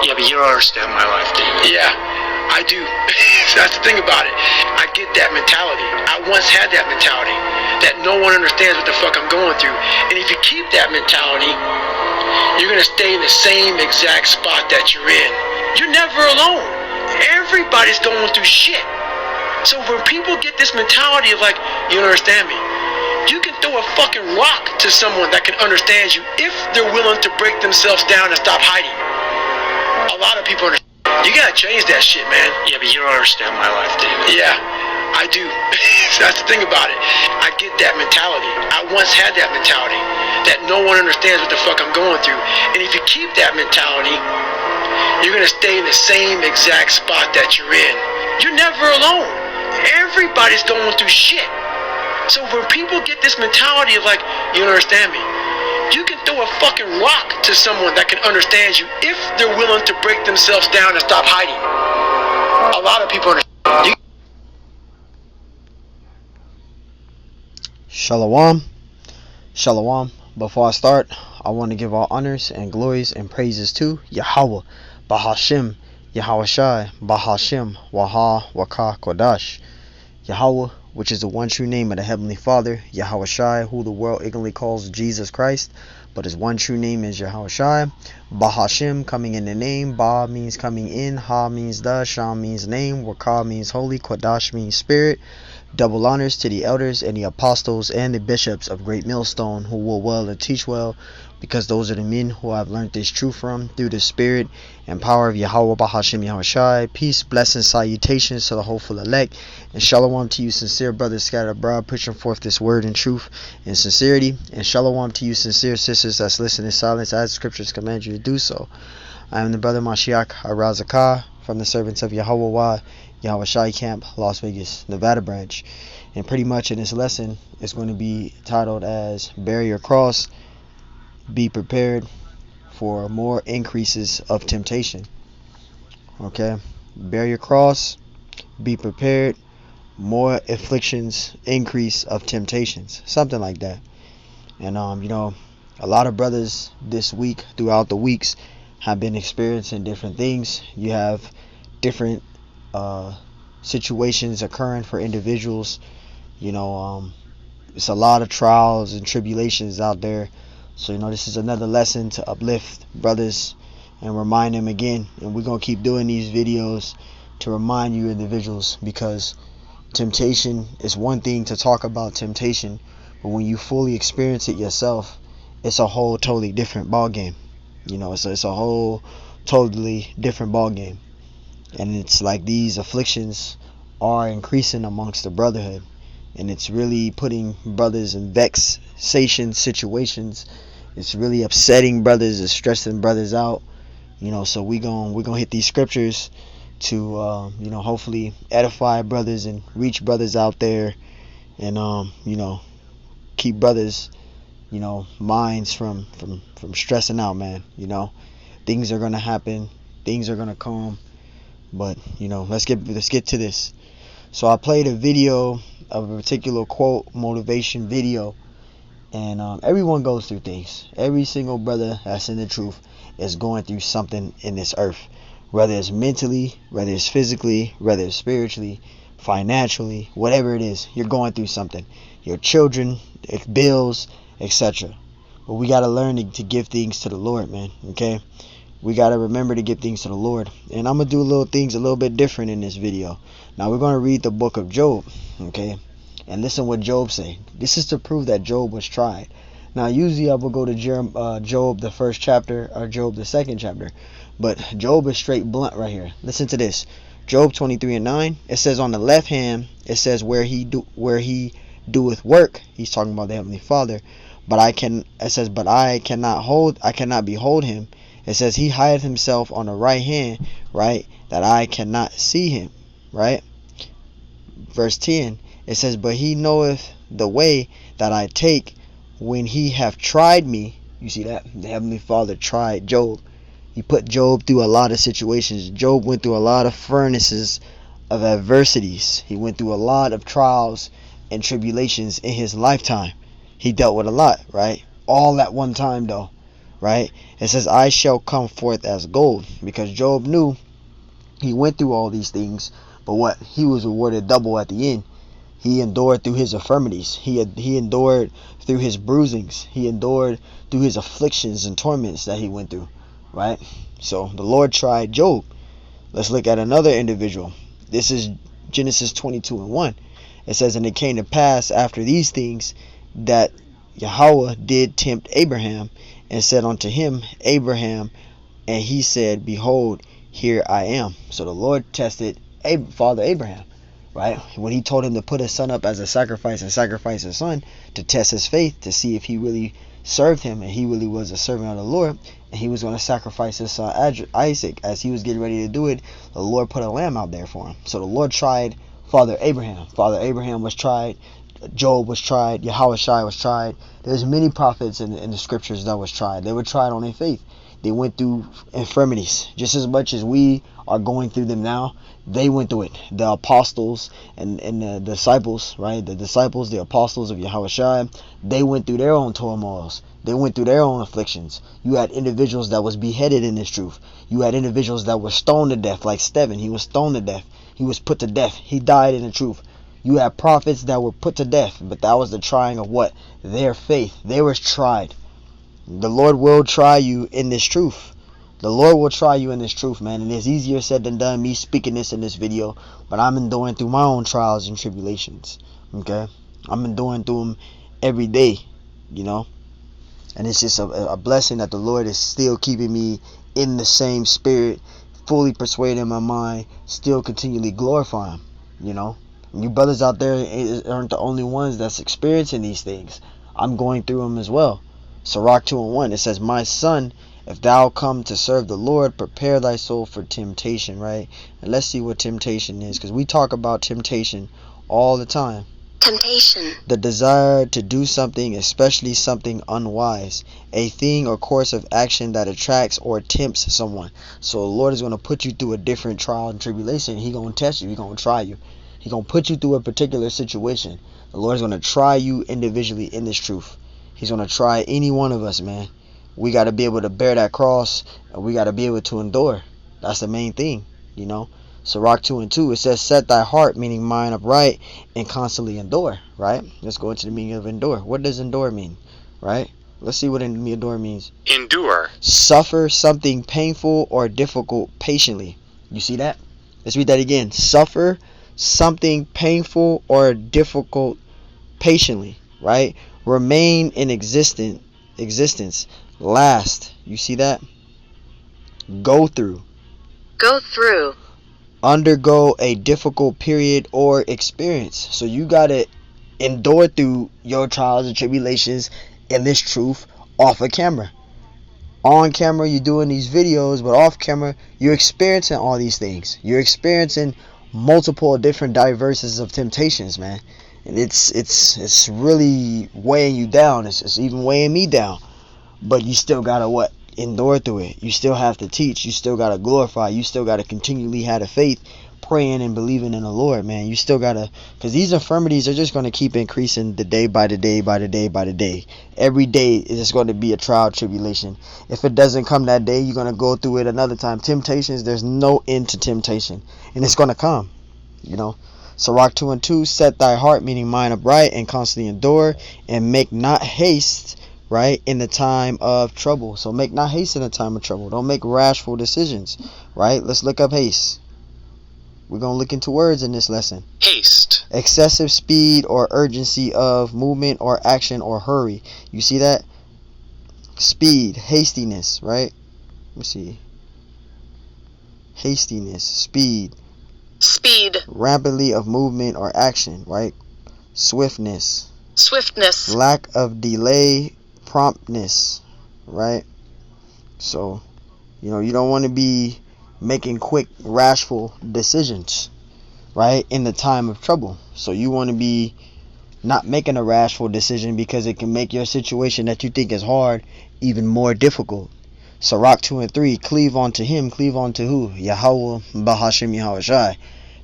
Yeah, but you don't understand my life, David. Yeah, I do. That's the thing about it. I get that mentality. I once had that mentality that no one understands what the fuck I'm going through. And if you keep that mentality, you're going to stay in the same exact spot that you're in. You're never alone. Everybody's going through shit. So when people get this mentality of like, you don't understand me, you can throw a fucking rock to someone that can understand you if they're willing to break themselves down and stop hiding. A lot of people understand. You gotta change that shit, man. Yeah, but you don't understand my life, David. Yeah, I do. That's the thing about it. I get that mentality. I once had that mentality that no one understands what the fuck I'm going through. And if you keep that mentality, you're gonna stay in the same exact spot that you're in. You're never alone. Everybody's going through shit. So when people get this mentality of like, you don't understand me, you can throw a fucking rock to someone that can understand you if they're willing to break themselves down and stop hiding. A lot of people understand. Shalom. Shalom. Before I start, I want to give all honors and glories and praises to Yahweh, Bahashim, Yahweh Shai, Bahashim, Waha, Waka, Kodash. Yahweh, which is the one true name of the Heavenly Father, Yahweh Shai, who the world ignorantly calls Jesus Christ, but his one true name is Yahweh Shai. Bahashim, coming in the name. Ba means coming in. Ha means the. Sham means name. Waka means holy. Kodash means spirit. Double honors to the elders and the apostles and the bishops of Great Millstone, who will well and teach well, because those are the men who I've learned this truth from through the spirit and power of Yahweh Bahashim Yahweh Shai. Peace, blessings, salutations to the hopeful elect, and shalom to you sincere brothers scattered abroad, pushing forth this word in truth and sincerity, and shalom to you sincere sisters that's listening in silence as the scriptures command you to do so. I am the brother Mashiach Arazakah from the servants of Yahweh Yahweh Shai Camp, Las Vegas, Nevada branch. And pretty much in this lesson, it's going to be titled as Bear Your Cross, Be Prepared for More Increases of Temptation. Okay? Bear your cross, be prepared, more afflictions, increase of temptations. Something like that. And, a lot of brothers this week, throughout the weeks, have been experiencing different things. You have different situations occurring for individuals. It's a lot of trials and tribulations out there. So this is another lesson to uplift brothers and remind them again. And we're gonna keep doing these videos to remind you individuals, because temptation is one thing to talk about temptation, but when you fully experience it yourself, it's a whole totally different ball game. It's a whole totally different ball game. And it's like these afflictions are increasing amongst the brotherhood, and it's really putting brothers in vexation situations. It's really upsetting brothers, it's stressing brothers out. So we're gonna hit these scriptures to hopefully edify brothers and reach brothers out there, and keep brothers minds from stressing out, man. Things are gonna happen, things are gonna come. But let's get to this. So I played a video of a particular quote motivation video, and everyone goes through things. Every single brother that's in the truth is going through something in this earth, whether it's mentally, whether it's physically, whether it's spiritually, financially, whatever it is, you're going through something. Your children, bills, etc. But we gotta learn to give things to the Lord, man. Okay. We got to remember to give things to the Lord. And I'm going to do things a little bit different in this video. Now we're going to read the book of Job. Okay. And listen what Job say. This is to prove that Job was tried. Now usually I will go to Job the first chapter, or Job the second chapter. But Job is straight blunt right here. Listen to this. Job 23:9. It says on the left hand, it says where he doeth work. He's talking about the Heavenly Father. But I cannot behold him. It says he hideth himself on the right hand, right, that I cannot see him, right? Verse 10, it says, but he knoweth the way that I take when he have tried me. You see that? The Heavenly Father tried Job. He put Job through a lot of situations. Job went through a lot of furnaces of adversities. He went through a lot of trials and tribulations in his lifetime. He dealt with a lot, right? All at one time, though. right? It says, I shall come forth as gold, because Job knew he went through all these things, but what? He was rewarded double at the end. He endured through his infirmities. He endured through his bruisings. He endured through his afflictions and torments that he went through, right? So the Lord tried Job. Let's look at another individual. This is Genesis 22:1. It says, and it came to pass after these things that Yahweh did tempt Abraham, and said unto him, Abraham, and he said, behold, here I am. So the Lord tested Father Abraham, right? When he told him to put his son up as a sacrifice and sacrifice his son to test his faith, to see if he really served him and he really was a servant of the Lord, and he was going to sacrifice his son Isaac. As he was getting ready to do it, the Lord put a lamb out there for him. So the Lord tried Father Abraham. Father Abraham was tried. Job was tried. Yahweh Shai was tried. There's many prophets in the scriptures that was tried. They were tried on their faith. They went through infirmities just as much as we are going through them now. They went through it. The apostles and the disciples, right? The disciples, the apostles of Yahweh Shai, they went through their own turmoils. They went through their own afflictions. You had individuals that was beheaded in this truth. You had individuals that were stoned to death, like Stephen. He was stoned to death. He was put to death. He died in the truth. You had prophets that were put to death, but that was the trying of what? Their faith. They were tried. The Lord will try you in this truth. The Lord will try you in this truth, man. And it's easier said than done, me speaking this in this video. But I'm enduring through my own trials and tribulations. Okay? I'm enduring through them every day, you know. And it's just a blessing that the Lord is still keeping me in the same spirit, fully persuaded in my mind, still continually glorifying, you know. And you brothers out there aren't the only ones that's experiencing these things. I'm going through them as well. Sirach 2:1, it says, my son, if thou come to serve the Lord, prepare thy soul for temptation, right? And let's see what temptation is, because we talk about temptation all the time. Temptation. The desire to do something, especially something unwise, a thing or course of action that attracts or tempts someone. So the Lord is going to put you through a different trial and tribulation. He's going to test you. He's going to try you. He's going to put you through a particular situation. The Lord is going to try you individually in this truth. He's going to try any one of us, man. We got to be able to bear that cross, and we got to be able to endure. That's the main thing, you know. Sirach 2:2, it says, set thy heart, meaning mind upright, and constantly endure, right? Let's go into the meaning of endure. What does endure mean, right? Let's see what endure means. Endure. Suffer something painful or difficult patiently. You see that? Let's read that again. Suffer something painful or difficult patiently, right? Remain in existence. Last. You see that? Go through. Go through. Undergo a difficult period or experience. So you gotta endure through your trials and tribulations in this truth off of camera. On camera you're doing these videos, but off camera you're experiencing all these things. You're experiencing multiple different diverses of temptations, man. And it's really weighing you down. It's even weighing me down. But you still gotta what? Endure through it. You still have to teach. You still gotta glorify. You still gotta continually have the faith, praying and believing in the Lord, man. You still gotta, because these infirmities are just gonna keep increasing the day by the day by the day by the day. Every day is going to be a trial tribulation. If it doesn't come that day, you're gonna go through it another time. Temptations, there's no end to temptation, and it's gonna come, you know. Sirach 2:2, set thy heart, meaning mind upright, and constantly endure, and make not haste, right, in the time of trouble. So make not haste in the time of trouble. Don't make rashful decisions, right? Let's look up haste. We're going to look into words in this lesson. Haste. Excessive speed or urgency of movement or action or hurry. You see that? Speed, hastiness, right? Let me see. Hastiness, speed. Speed. Rapidly of movement or action, right? Swiftness. Swiftness. Lack of delay, promptness, right? So, you know, you don't want to be making quick, rashful decisions, right, in the time of trouble. So you want to be not making a rashful decision, because it can make your situation that you think is hard even more difficult. Sirach 2:3, cleave unto him. Cleave unto who? Yahweh Bahashim Yahweh Shai.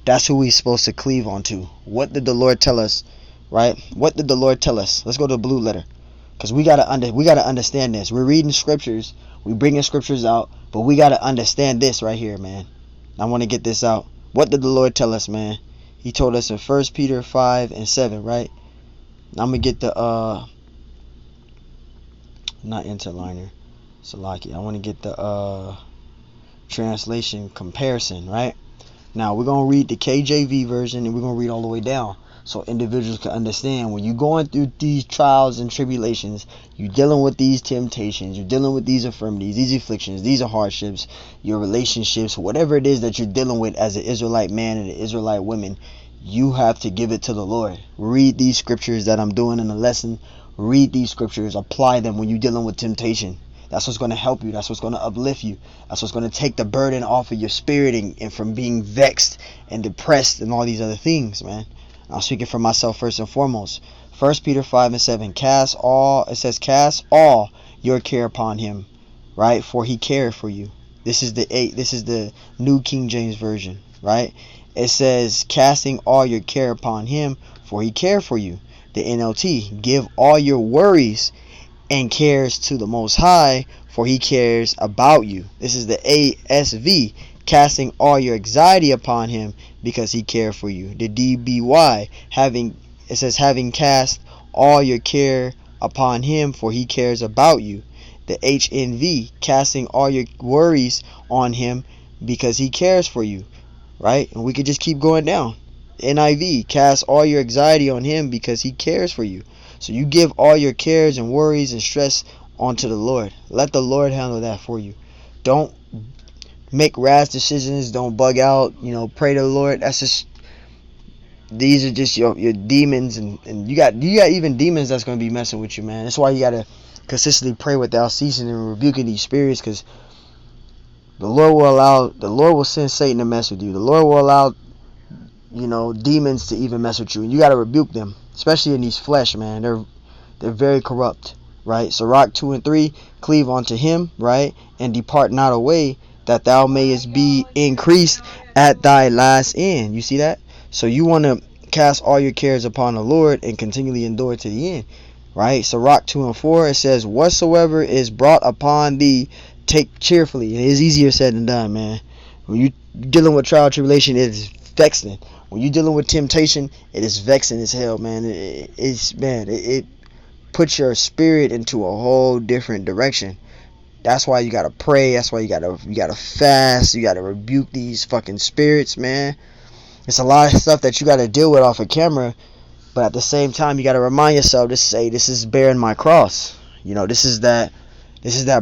That's who we're supposed to cleave onto. What did the Lord tell us, right? What did the Lord tell us? Let's go to the blue letter. Because we gotta understand this. We're reading scriptures, we bringing scriptures out, but we gotta understand this right here, man. I want to get this out. What did the Lord tell us, man? He told us in 1 Peter 5:7, right? I'm gonna get the not interliner, Salaki. I want to get the translation comparison, right? Now we're gonna read the KJV version, and we're gonna read all the way down, so individuals can understand when you're going through these trials and tribulations, you're dealing with these temptations, you're dealing with these infirmities, these afflictions, these are hardships, your relationships, whatever it is that you're dealing with as an Israelite man and an Israelite woman, you have to give it to the Lord. Read these scriptures that I'm doing in the lesson. Read these scriptures, apply them when you're dealing with temptation. That's what's going to help you. That's what's going to uplift you. That's what's going to take the burden off of your spirit and from being vexed and depressed and all these other things, man. I'm speaking for myself first and foremost. 1 Peter 5:7. Cast all your care upon him, right? For he cared for you. This is the New King James Version, right? It says, casting all your care upon him, for he cared for you. The NLT, give all your worries and cares to the Most High, for he cares about you. This is the ASV, casting all your anxiety upon him, because he cared for you. The DBY, having cast all your care upon him, for he cares about you. The HNV, casting all your worries on him, because he cares for you. Right? And we could just keep going down. NIV, cast all your anxiety on him, because he cares for you. So you give all your cares and worries and stress onto the Lord. Let the Lord handle that for you. Don't make rash decisions. Don't bug out. Pray to the Lord. These are just your demons, and you got even demons that's going to be messing with you, man. That's why you got to consistently pray without ceasing and rebuking these spirits, because the Lord will send Satan to mess with you. The Lord will allow, demons to even mess with you. And you got to rebuke them, especially in these flesh, man. They're very corrupt, right? Sirach 2:3, cleave unto him, right? And depart not away, that thou mayest be increased at thy last end. You see that? So you want to cast all your cares upon the Lord and continually endure to the end, right? Sirach 2:4, it says, whatsoever is brought upon thee, take cheerfully. It is easier said than done, man. When you dealing with trial tribulation, it is vexing. When you dealing with temptation, it is vexing as hell, man. It puts your spirit into a whole different direction. That's why you gotta pray. That's why you gotta fast. You gotta rebuke these fucking spirits, man. It's a lot of stuff that you gotta deal with off of camera, but at the same time, you gotta remind yourself to say, this is bearing my cross. This is that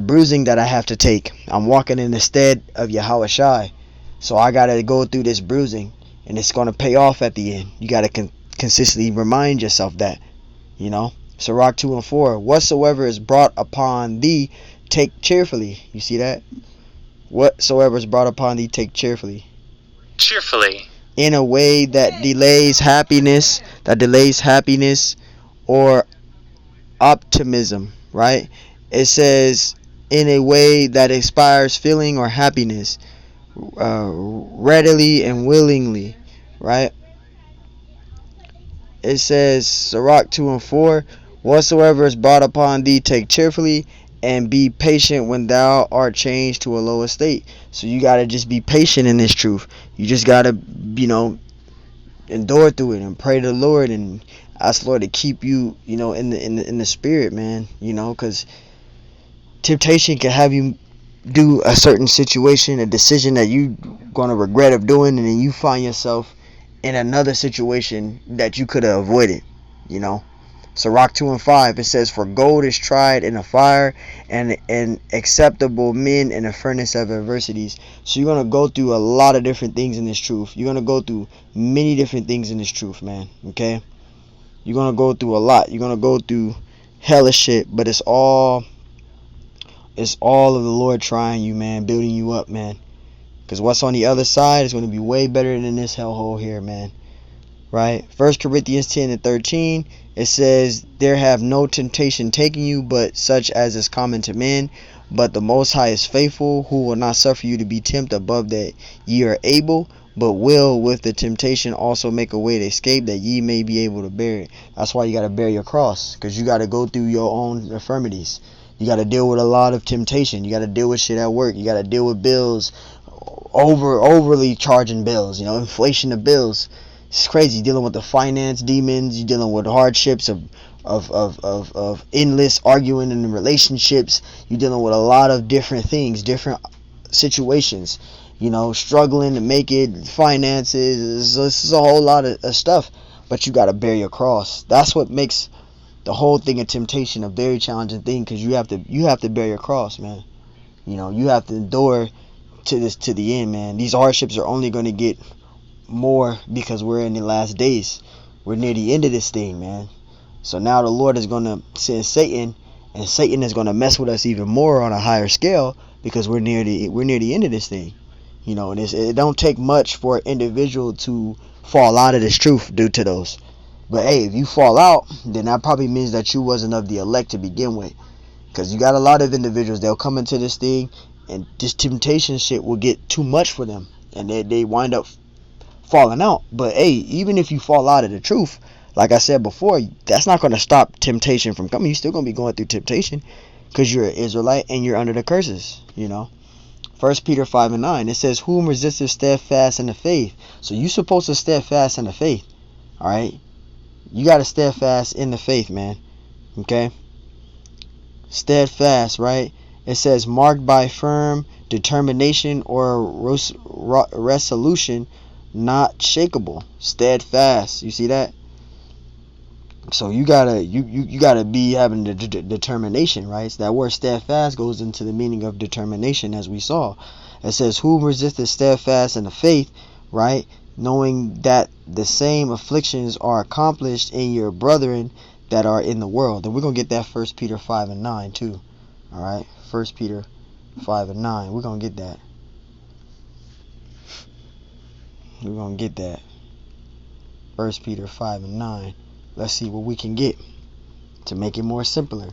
bruising that I have to take. I'm walking in the stead of Yahweh Shai. So I got to go through this bruising, and it's going to pay off at the end. You got to consistently remind yourself that, Sirach 2:4, whatsoever is brought upon thee, take cheerfully. You see that? Whatsoever is brought upon thee, take cheerfully. Cheerfully. In a way that delays happiness or optimism, right? It says, in a way that inspires feeling or happiness, readily and willingly, right? It says, Sirach 2:4, whatsoever is brought upon thee, take cheerfully, and be patient when thou art changed to a lower state. So you got to just be patient in this truth. You just got to, endure through it and pray to the Lord and ask the Lord to keep you, in the spirit, man, because temptation can have you do a certain situation, a decision that you're going to regret of doing, and then you find yourself in another situation that you could have avoided, Sirach 2:5, it says, for gold is tried in a fire, and acceptable men in a furnace of adversities. So you're going to go through a lot of different things in this truth. You're going to go through many different things in this truth, man, okay? You're going to go through a lot. You're going to go through hellish shit, but it's all of the Lord trying you, man, building you up, man. Because what's on the other side is going to be way better than this hellhole here, man. Right? 1 Corinthians 10:13, it says, there have no temptation taken you, but such as is common to men. But the Most High is faithful, who will not suffer you to be tempted above that ye are able, but will with the temptation also make a way to escape, that ye may be able to bear it. That's why you got to bear your cross, because you got to go through your own infirmities. You got to deal with a lot of temptation. You got to deal with shit at work. You got to deal with bills, overly charging bills, inflation of bills. It's crazy. You're dealing with the finance demons. You're dealing with hardships of endless arguing in relationships. You're dealing with a lot of different things, different situations. Struggling to make it, finances. This is a whole lot of stuff. But you got to bear your cross. That's what makes the whole thing of temptation a very challenging thing, because you have to bear your cross, man. You have to endure to the end, man. These hardships are only going to get more because we're in the last days. We're near the end of this thing, man. So now the Lord is going to send Satan, and Satan is going to mess with us even more on a higher scale, because we're near the end of this thing. And it don't take much for an individual to fall out of this truth due to those. But hey, if you fall out, then that probably means that you wasn't of the elect to begin with. Because you got a lot of individuals, they'll come into this thing, and this temptation shit will get too much for them, and they wind up falling out. But hey, even if you fall out of the truth, like I said before, that's not going to stop temptation from coming. You're still going to be going through temptation, because you're an Israelite and you're under the curses. 1 Peter 5:9, it says, whom resisteth steadfast in the faith. So you're supposed to steadfast in the faith. Alright, you got to steadfast in the faith, man. Okay, steadfast, right? It says marked by firm determination or resolution, not shakeable. Steadfast. You see that? So you gotta be having the determination, right? So that word steadfast goes into the meaning of determination, as we saw. It says, who resisteth steadfast in the faith, right? Knowing that the same afflictions are accomplished in your brethren that are in the world. And we're gonna get that 1 Peter 5:9 too. Alright, 1 Peter 5:9. We're gonna get that. We're gonna get that. 1 Peter 5:9. Let's see what we can get to make it more simpler,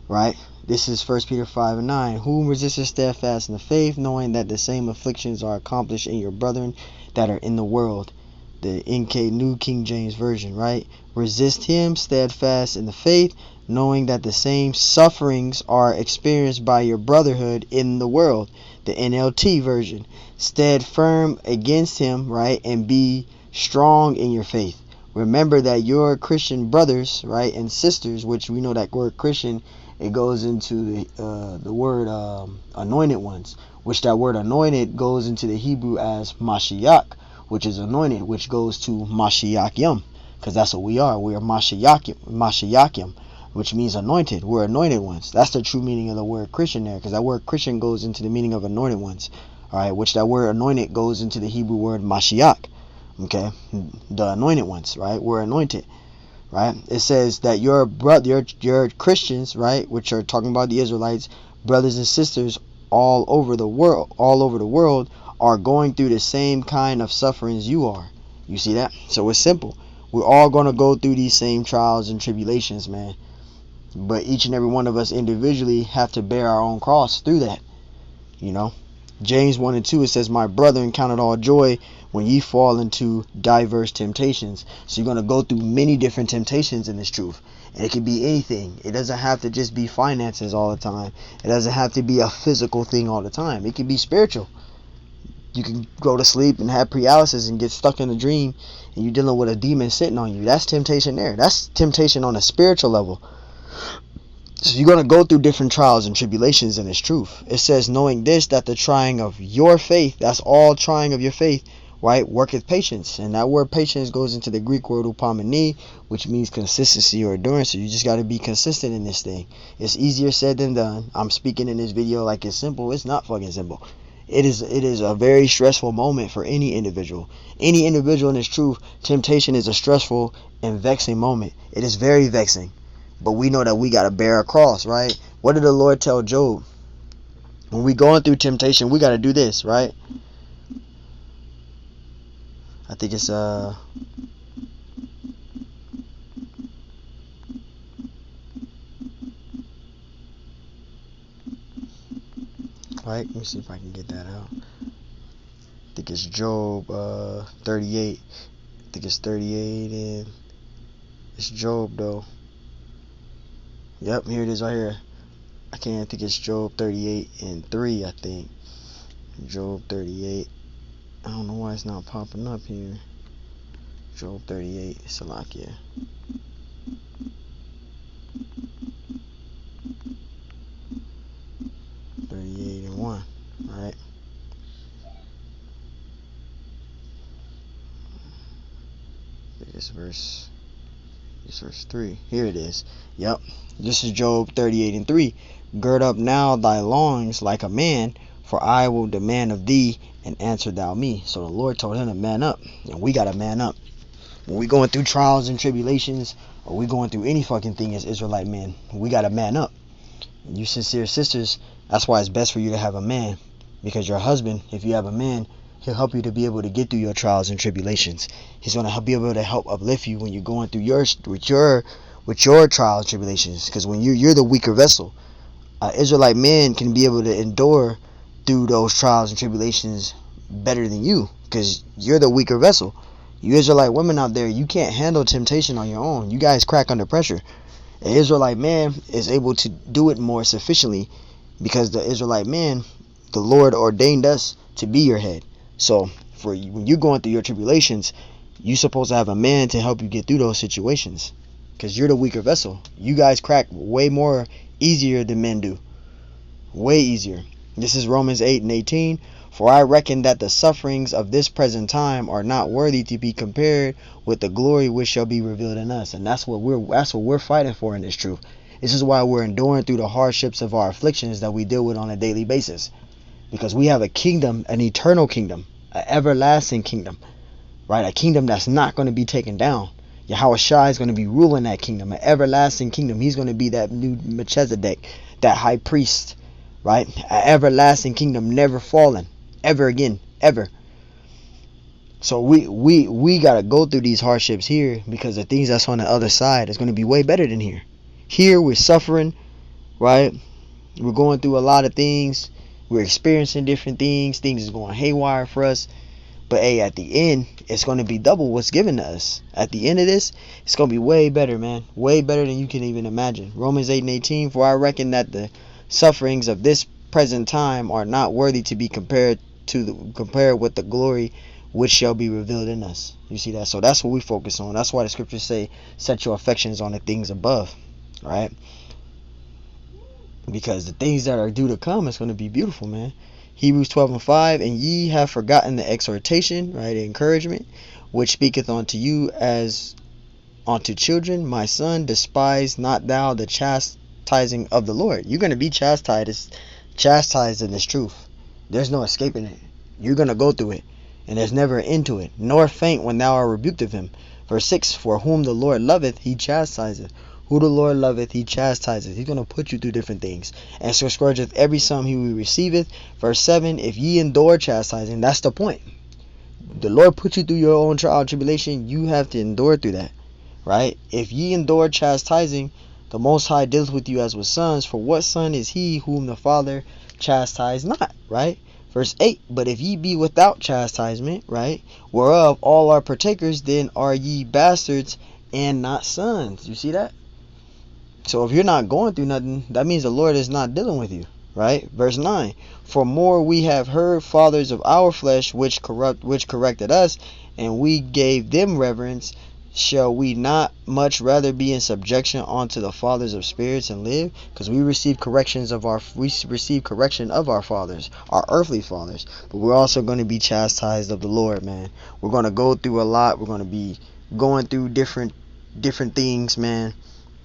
right? This is 1 Peter 5:9. Whom resisteth steadfast in the faith, knowing that the same afflictions are accomplished in your brethren that are in the world. The NK New King James Version, right? Resist him steadfast in the faith, knowing that the same sufferings are experienced by your brotherhood in the world. The NLT Version. Stand firm against him, right? And be strong in your faith. Remember that your Christian brothers, right, and sisters, which we know that word Christian, it goes into the word anointed ones, which that word anointed goes into the Hebrew as Mashiach, which is anointed, which goes to Mashiachim, because that's what we are. We are Mashiachim, which means anointed. We're anointed ones. That's the true meaning of the word Christian there, because that word Christian goes into the meaning of anointed ones, all right, which that word anointed goes into the Hebrew word Mashiach. Okay, the anointed ones, right? We're anointed, right? It says that your Christians, right, which are talking about the Israelites, brothers and sisters all over the world are going through the same kind of sufferings you are. You see that? So it's simple. We're all going to go through these same trials and tribulations, man. But each and every one of us individually have to bear our own cross through that. James 1:2, it says, my brethren, count it all joy when ye fall into diverse temptations. So you're going to go through many different temptations in this truth. And it can be anything. It doesn't have to just be finances all the time. It doesn't have to be a physical thing all the time. It can be spiritual. You can go to sleep and have paralysis and get stuck in a dream, and you're dealing with a demon sitting on you. That's temptation there. That's temptation on a spiritual level. So you're going to go through different trials and tribulations in this truth. It says, knowing this, that the trying of your faith, that's all trying of your faith, right, worketh patience. And that word patience goes into the Greek word upomene, which means consistency or endurance. So you just got to be consistent in this thing. It's easier said than done. I'm speaking in this video like it's simple. It's not fucking simple. It is a very stressful moment for any individual. Any individual in this truth, temptation is a stressful and vexing moment. It is very vexing. But we know that we got to bear a cross, right? What did the Lord tell Job? When we going through temptation, we got to do this, right? I think it's right, let me see if I can get that out. I think it's Job 38. I think it's 38 and it's Job though. Yep, here it is right here. I think it's Job 38 and 3, I think. Job 38. I don't know why it's not popping up here. Job 38, Salakia. And 1, right? This verse 3. Here it is. Yep. This is Job 38 and 3. Gird up now thy loins like a man, for I will demand of thee, and answer thou me. So the Lord told him to man up, and we gotta man up. When we going through trials and tribulations, or we going through any fucking thing as Israelite men, we gotta man up. You sincere sisters, that's why it's best for you to have a man, because your husband, if you have a man, he'll help you to be able to get through your trials and tribulations. He's going to be able to help uplift you when you're going through your trials and tribulations, because when you're the weaker vessel, Israelite men can be able to endure through those trials and tribulations better than you, because you're the weaker vessel. You Israelite women out there, you can't handle temptation on your own. You guys crack under pressure. An Israelite man is able to do it more sufficiently, because the Israelite man, the Lord ordained us to be your head. So for you, when you're going through your tribulations, you're supposed to have a man to help you get through those situations, because you're the weaker vessel. You guys crack way more easier than men do. Way easier. This is Romans 8 and 18. For I reckon that the sufferings of this present time are not worthy to be compared with the glory which shall be revealed in us. And that's what we're fighting for in this truth. This is why we're enduring through the hardships of our afflictions that we deal with on a daily basis. Because we have a kingdom, an eternal kingdom, an everlasting kingdom, right? A kingdom that's not going to be taken down. Yahweh Shai is going to be ruling that kingdom, an everlasting kingdom. He's going to be that new Melchizedek, that high priest, right? An everlasting kingdom, never fallen, ever again, ever. So we got to go through these hardships here, because the things that's on the other side is going to be way better than here. Here we're suffering, right? We're going through a lot of things. We're experiencing different things. Things is going haywire for us. But hey, at the end, it's going to be double what's given to us. At the end of this, it's going to be way better, man. Way better than you can even imagine. Romans 8 and 18. For I reckon that the sufferings of this present time are not worthy to be compared with the glory which shall be revealed in us. You see that? So that's what we focus on. That's why the scriptures say, set your affections on the things above. Right? Because the things that are due to come is going to be beautiful, man. Hebrews 12 and 5, and ye have forgotten the exhortation, right, the encouragement, which speaketh unto you as unto children. My son, despise not thou the chastising of the Lord. You're going to be chastised in this truth. There's no escaping it. You're going to go through it, and there's never an end to it. Nor faint when thou art rebuked of him. Verse 6, for whom the Lord loveth, he chastiseth. Who the Lord loveth, he chastiseth. He's going to put you through different things. And so scourgeth every son he receiveth. Verse 7, if ye endure chastising, that's the point. The Lord put you through your own trial and tribulation. You have to endure through that. Right? If ye endure chastising, the Most High dealeth with you as with sons. For what son is he whom the Father chastised not? Right? Verse 8, but if ye be without chastisement, right, whereof all are partakers, then are ye bastards and not sons. You see that? So if you're not going through nothing, that means the Lord is not dealing with you, right? Verse 9, for more we have heard fathers of our flesh which corrected us, and we gave them reverence. Shall we not much rather be in subjection unto the fathers of spirits and live? Because we receive correction of our fathers, our earthly fathers, but we're also going to be chastised of the Lord, man. We're going to go through a lot. We're going to be going through different things, man.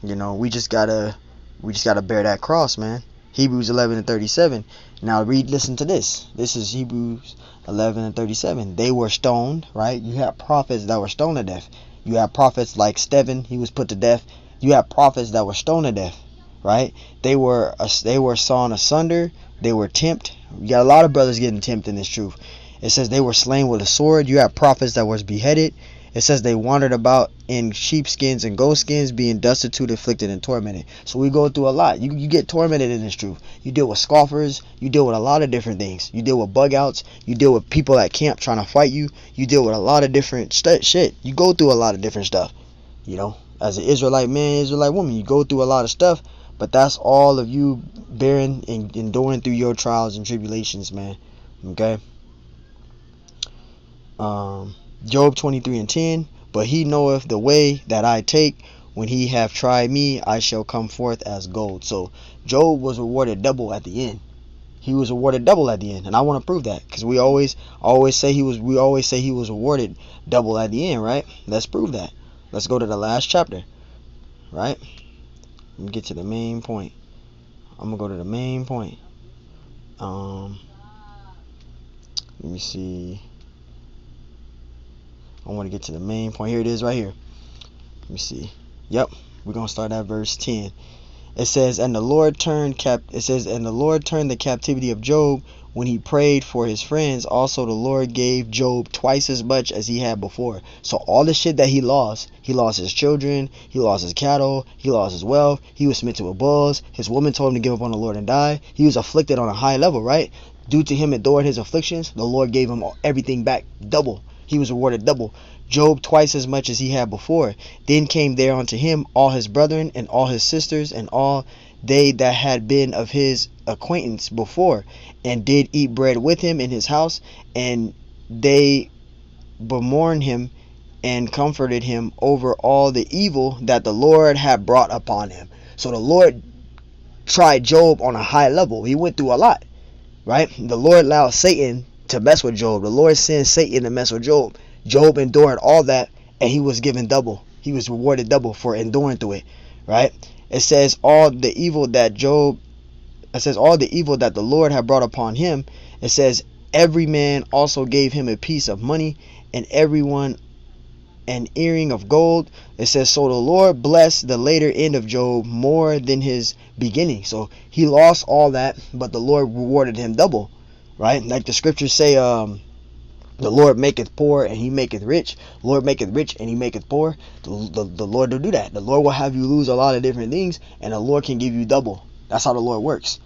You know, we just gotta bear that cross, man. Hebrews 11 and 37. Now listen to this. This is Hebrews 11 and 37. They were stoned, right? You have prophets that were stoned to death. You have prophets like Stephen, he was put to death. You have prophets that were stoned to death, right? They were sawn asunder. They were tempted. You got a lot of brothers getting tempted in this truth. It says they were slain with a sword. You have prophets that was beheaded. It says they wandered about in sheepskins and goatskins, being destitute, afflicted, and tormented. So we go through a lot. You get tormented in this truth. You deal with scoffers. You deal with a lot of different things. You deal with bug outs. You deal with people at camp trying to fight you. You deal with a lot of different shit. You go through a lot of different stuff. You know, as an Israelite man, Israelite woman, you go through a lot of stuff. But that's all of you bearing and enduring through your trials and tribulations, man. Okay. Job 23:10. But he knoweth the way that I take. When he have tried me, I shall come forth as gold. So Job was rewarded double at the end. He was rewarded double at the end, and I want to prove that, because we always say he was rewarded double at the end, right? Let's prove that. Let's go to the last chapter, right? Let me get to the main point. I'm gonna go to the main point. Let me see. I want to get to the main point. Here it is right here. Let me see. Yep. We're going to start at verse 10. It says, and the Lord turned the captivity of Job when he prayed for his friends. Also the Lord gave Job twice as much as he had before. So all the shit that he lost his children, he lost his cattle, he lost his wealth, he was smitten with bulls, his woman told him to give up on the Lord and die. He was afflicted on a high level, right? Due to him enduring his afflictions, the Lord gave him everything back double. He was rewarded double. Job twice as much as he had before. Then came there unto him all his brethren and all his sisters and all they that had been of his acquaintance before, and did eat bread with him in his house, and they bemourned him and comforted him over all the evil that the Lord had brought upon him. So the Lord tried Job on a high level. He went through a lot, right? The Lord allowed Satan to mess with Job. The Lord sent Satan to mess with Job. Job endured all that, and he was given double. He was rewarded double for enduring through it, right? It says all the evil that the Lord had brought upon him. It says every man also gave him a piece of money, and everyone an earring of gold. It says, so the Lord blessed the later end of Job more than his beginning. So he lost all that, but the Lord rewarded him double, right? Like the scriptures say, the Lord maketh poor and he maketh rich. The Lord maketh rich and he maketh poor. The Lord will do that. The Lord will have you lose a lot of different things, and the Lord can give you double. That's how the Lord works.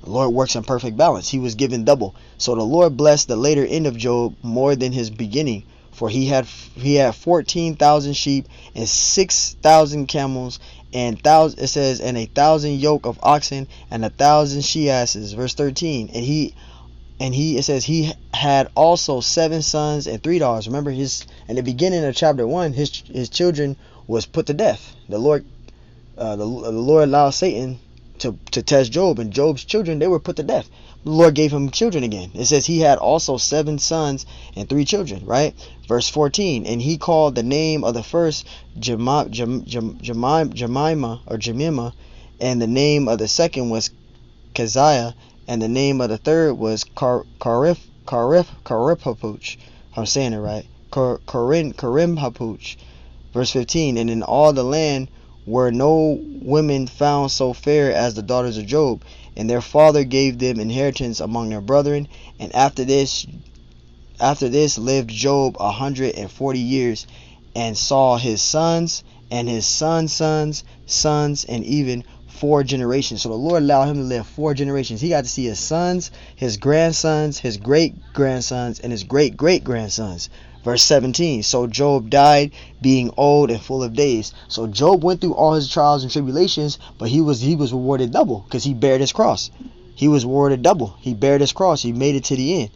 The Lord works in perfect balance. He was given double. So the Lord blessed the later end of Job more than his beginning. For he had 14,000 sheep and 6,000 camels, and 1,000 yoke of oxen and 1,000 she asses. Verse 13. It says he had also 7 sons and 3 daughters. Remember, in the beginning of chapter 1, his children was put to death. The Lord allowed Satan to test Job, and Job's children, they were put to death. The Lord gave him children again. It says he had also 7 sons and 3 children, right? Verse 14, and he called the name of the first Jemima, and the name of the second was Keziah, and the name of the third was Karimhapuch. I'm saying it right. Karimhapuch. Verse 15, and in all the land were no women found so fair as the daughters of Job, and their father gave them inheritance among their brethren. And after this lived Job 140 years, and saw his sons and his sons' sons, and even 4 generations. So the Lord allowed him to live 4 generations. He got to see his sons, his grandsons, his great-grandsons, and his great-great-grandsons. Verse 17, so Job died being old and full of days. So Job went through all his trials and tribulations, but he was rewarded double, because he bared his cross. He was rewarded double. He bared his cross. He made it to the end.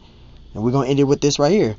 And we're going to end it with this right here.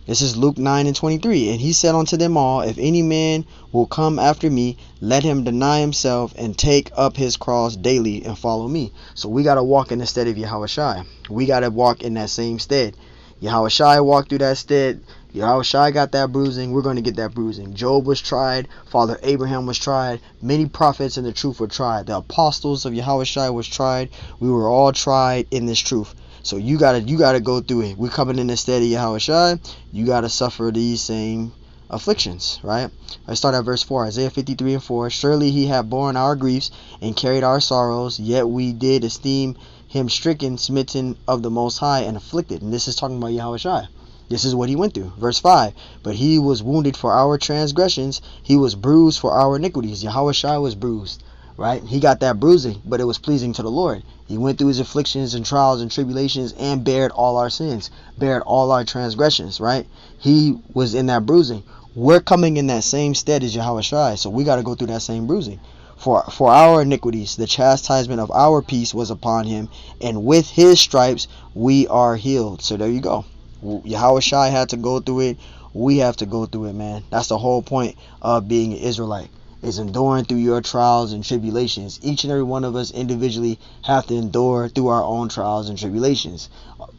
This is Luke 9:23. And he said unto them all, if any man will come after me, let him deny himself and take up his cross daily and follow me. So we got to walk in the stead of Yahushua. We got to walk in that same stead. Yahushua walked through that stead. Yahushua got that bruising. We're going to get that bruising. Job was tried. Father Abraham was tried. Many prophets in the truth were tried. The apostles of Yahushua was tried. We were all tried in this truth. So you gotta go through it. We're coming in the stead of Yahushua. You gotta suffer these same afflictions, right? I start at verse 4. Isaiah 53:4. Surely he hath borne our griefs and carried our sorrows, yet we did esteem him stricken, smitten of the Most High, and afflicted. And this is talking about Yahushua. This is what he went through. Verse 5. But he was wounded for our transgressions. He was bruised for our iniquities. Yahushua was bruised, right? He got that bruising, but it was pleasing to the Lord. He went through his afflictions and trials and tribulations and bared all our sins, bared all our transgressions, right? He was in that bruising. We're coming in that same stead as Yahushua, so we got to go through that same bruising. For our iniquities, the chastisement of our peace was upon him, and with his stripes we are healed. So there you go. Yahushua had to go through it. We have to go through it, man. That's the whole point of being an Israelite, is enduring through your trials and tribulations. Each and every one of us individually have to endure through our own trials and tribulations.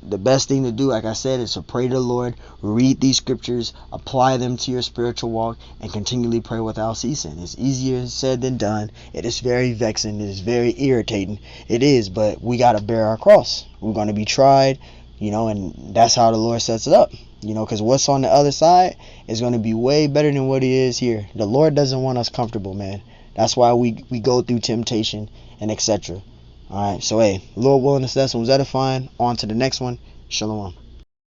The best thing to do, like I said, is to pray to the Lord, read these scriptures, apply them to your spiritual walk, and continually pray without ceasing. It's easier said than done. It is very vexing. It is very irritating. It is, but we got to bear our cross. We're going to be tried, and that's how the Lord sets it up. Because what's on the other side is going to be way better than what it is here. The Lord doesn't want us comfortable, man. That's why we go through temptation and etc. Alright, so hey, Lord willing, this lesson was edifying. On to the next one. Shalom.